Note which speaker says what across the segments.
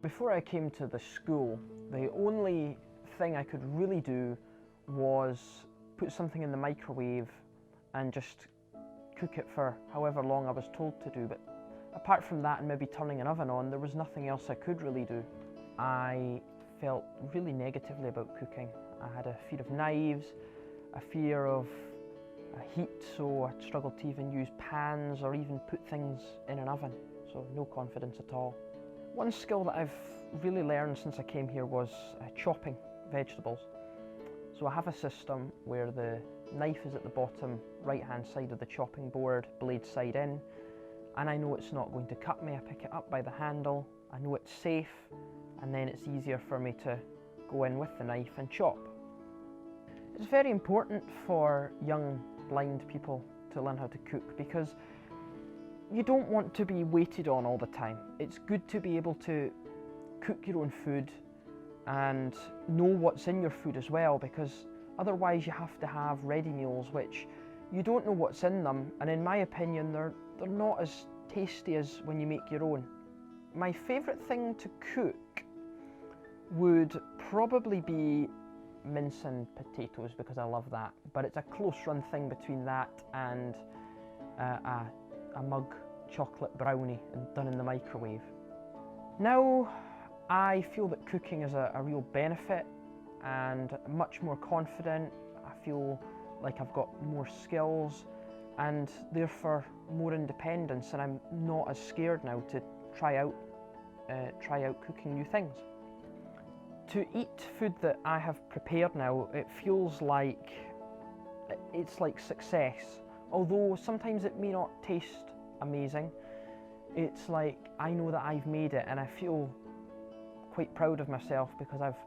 Speaker 1: Before I came to the school, the only thing I could really do was put something in the microwave and just cook it for however long I was told to do. But apart from that and maybe turning an oven on, there was nothing else I could really do. I felt really negatively about cooking. I had a fear of knives, a fear of heat, so I struggled to even use pans or even put things in an oven, so no confidence at all. One skill that I've really learned since I came here was chopping vegetables. So I have a system where the knife is at the bottom right hand side of the chopping board, blade side in, and I know it's not going to cut me. I pick it up by the handle, I know it's safe, and then it's easier for me to go in with the knife and chop. It's very important for young blind people to learn how to cook because you don't want to be waited on all the time. It's good to be able to cook your own food and know what's in your food as well, because otherwise you have to have ready meals which you don't know what's in them, and in my opinion they're not as tasty as when you make your own. My favourite thing to cook would probably be mincing potatoes because I love that, but it's a close run thing between that and a mug chocolate brownie done in the microwave. Now I feel that cooking is a real benefit and much more confident. I feel like I've got more skills and therefore more independence, and I'm not as scared now to try out cooking new things. To eat food that I have prepared now, it feels like it's like success. Although sometimes it may not taste amazing, it's like I know that I've made it and I feel quite proud of myself because I've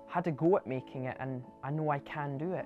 Speaker 1: had a go at making it and I know I can do it.